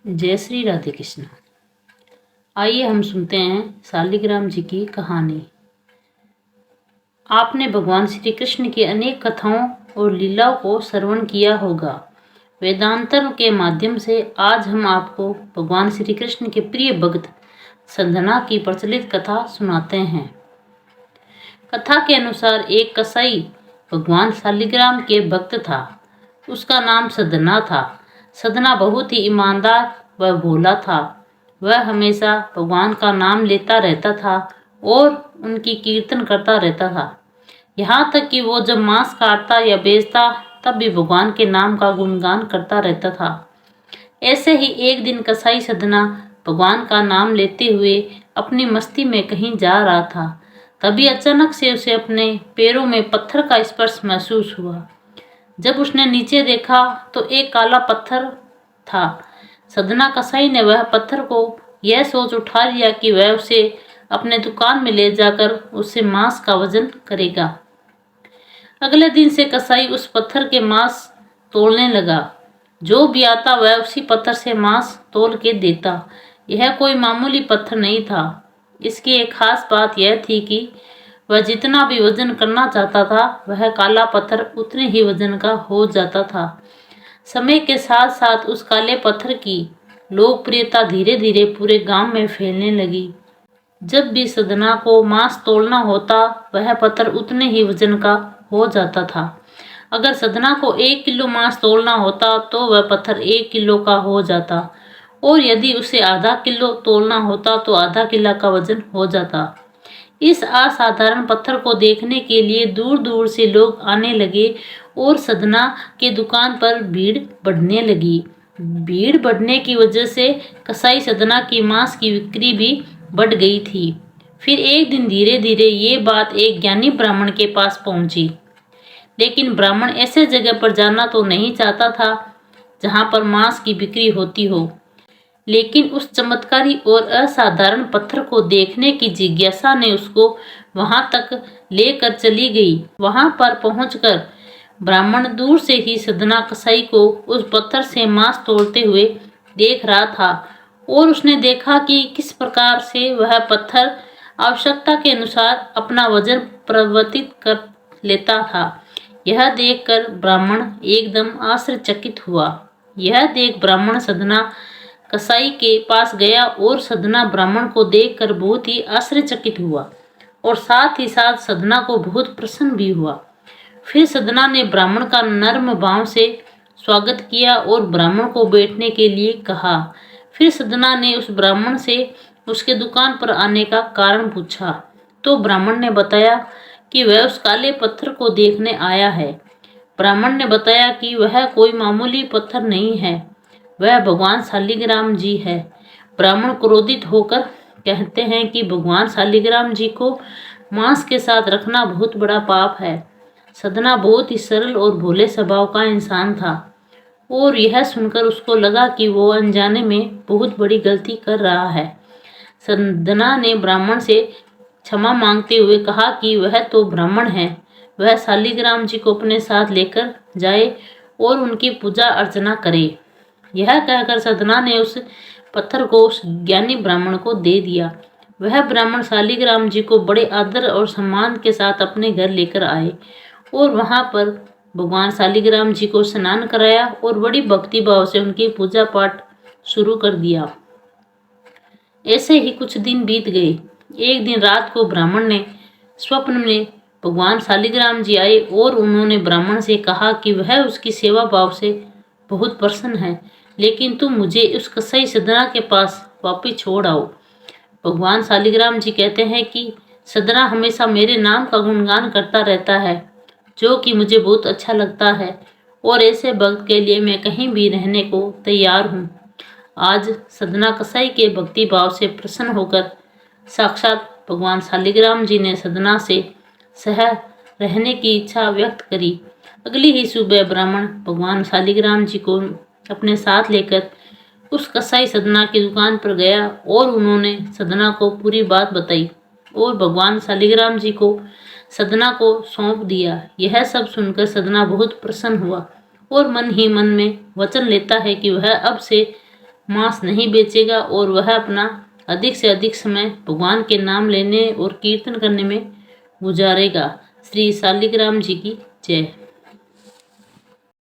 जय श्री राधे कृष्ण। आइए हम सुनते हैं शालिग्राम जी की कहानी। आपने भगवान श्री कृष्ण की अनेक कथाओं और लीलाओं को श्रवण किया होगा। वेदांतर के माध्यम से आज हम आपको भगवान श्री कृष्ण के प्रिय भक्त संजना की प्रचलित कथा सुनाते हैं। कथा के अनुसार एक कसाई भगवान शालिग्राम के भक्त था। उसका नाम सदना था। सदना बहुत ही ईमानदार व भोला था। वह हमेशा भगवान का नाम लेता रहता था और उनकी कीर्तन करता रहता था। यहाँ तक कि वो जब मांस काटता या बेचता तब भी भगवान के नाम का गुणगान करता रहता था। ऐसे ही एक दिन कसाई सदना भगवान का नाम लेते हुए अपनी मस्ती में कहीं जा रहा था। तभी अचानक से उसे अपने पैरों में पत्थर का स्पर्श महसूस हुआ। जब उसने नीचे देखा तो एक काला पत्थर था। सदना कसाई ने वह पत्थर को यह सोच उठा लिया कि वह उसे अपने दुकान में ले जाकर उससे मांस का वजन करेगा। अगले दिन से कसाई उस पत्थर के मांस तोलने लगा। जो भी आता वह उसी पत्थर से मांस तोल के देता। यह कोई मामूली पत्थर नहीं था। इसकी एक खास बात यह थी कि वह जितना भी वजन करना चाहता था वह काला पत्थर उतने ही वजन का हो जाता था। समय के साथ साथ उस काले पत्थर की लोकप्रियता धीरे धीरे पूरे गांव में फैलने लगी। जब भी सदना को मांस तोलना होता वह पत्थर उतने ही वजन का हो जाता था। अगर सदना को 1 किलो मांस तोलना होता तो वह पत्थर 1 किलो का हो जाता और यदि उसे आधा किलो तोलना होता तो आधा किलो का वजन हो जाता। इस असाधारण पत्थर को देखने के लिए दूर दूर से लोग आने लगे और सदना के दुकान पर भीड़ बढ़ने लगी। भीड़ बढ़ने की वजह से कसाई सदना की मांस की बिक्री भी बढ़ गई थी। फिर एक दिन धीरे धीरे ये बात एक ज्ञानी ब्राह्मण के पास पहुंची। लेकिन ब्राह्मण ऐसे जगह पर जाना तो नहीं चाहता था जहां पर मांस की बिक्री होती हो। लेकिन उस चमत्कारी और असाधारण पत्थर को देखने की जिज्ञासा ने उसको वहां तक लेकर चली गई। वहां पर पहुंचकर ब्राह्मण दूर से ही सदना कसाई को उस पत्थर से मांस तोड़ते हुए देख रहा था और उसने देखा कि किस प्रकार से वह पत्थर आवश्यकता के अनुसार अपना वजन परिवर्तित कर लेता था। यह देखकर ब्राह्मण एकदम आश्चर्यचकित हुआ। यह देख ब्राह्मण सदना कसाई के पास गया और सदना ब्राह्मण को देखकर बहुत ही आश्चर्यचकित हुआ और साथ ही साथ सदना को बहुत प्रसन्न भी हुआ। फिर सदना ने ब्राह्मण का नर्म भाव से स्वागत किया और ब्राह्मण को बैठने के लिए कहा। फिर सदना ने उस ब्राह्मण से उसके दुकान पर आने का कारण पूछा तो ब्राह्मण ने बताया कि वह उस काले पत्थर को देखने आया है। ब्राह्मण ने बताया कि वह कोई मामूली पत्थर नहीं है, वह भगवान शालिग्राम जी है। ब्राह्मण क्रोधित होकर कहते हैं कि भगवान शालिग्राम जी को मांस के साथ रखना बहुत बड़ा पाप है। सदना बहुत ही सरल और भोले स्वभाव का इंसान था और यह सुनकर उसको लगा कि वो अनजाने में बहुत बड़ी गलती कर रहा है। सदना ने ब्राह्मण से क्षमा मांगते हुए कहा कि वह तो ब्राह्मण है, वह शालिग्राम जी को अपने साथ लेकर जाए और उनकी पूजा अर्चना करे। यह कहकर सदना ने उस पत्थर को उस ज्ञानी ब्राह्मण को दे दिया। वह ब्राह्मण शालिग्राम जी को बड़े आदर और सम्मान के साथ अपने घर लेकर आए और वहां पर भगवान शालिग्राम जी को स्नान कराया और बड़ी भक्ति भाव से उनकी पूजा पाठ शुरू कर दिया। ऐसे ही कुछ दिन बीत गए। एक दिन रात को ब्राह्मण ने स्वप्न में भगवान शालिग्राम जी आए और उन्होंने ब्राह्मण से कहा कि वह उसकी सेवा भाव से बहुत प्रसन्न है, लेकिन तुम मुझे उस कसाई सदना के पास वापिस छोड़ आओ। भगवान शालिग्राम जी कहते हैं कि सदना हमेशा मेरे नाम का गुणगान करता रहता है, जो कि मुझे बहुत अच्छा लगता है और ऐसे भक्त के लिए मैं कहीं भी रहने को तैयार हूँ। आज सदना कसाई के भक्ति भाव से प्रसन्न होकर साक्षात भगवान शालिग्राम जी ने सदना से सह रहने की इच्छा व्यक्त करी। अगली ही सुबह ब्राह्मण भगवान शालिग्राम जी को अपने साथ लेकर उस कसाई सदना की दुकान पर गया और उन्होंने सदना को पूरी बात बताई और भगवान शालिग्राम जी को सदना को सौंप दिया। यह सब सुनकर सदना बहुत प्रसन्न हुआ और मन ही मन में वचन लेता है कि वह अब से मांस नहीं बेचेगा और वह अपना अधिक से अधिक समय भगवान के नाम लेने और कीर्तन करने में गुजारेगा। श्री शालिग्राम जी की जय।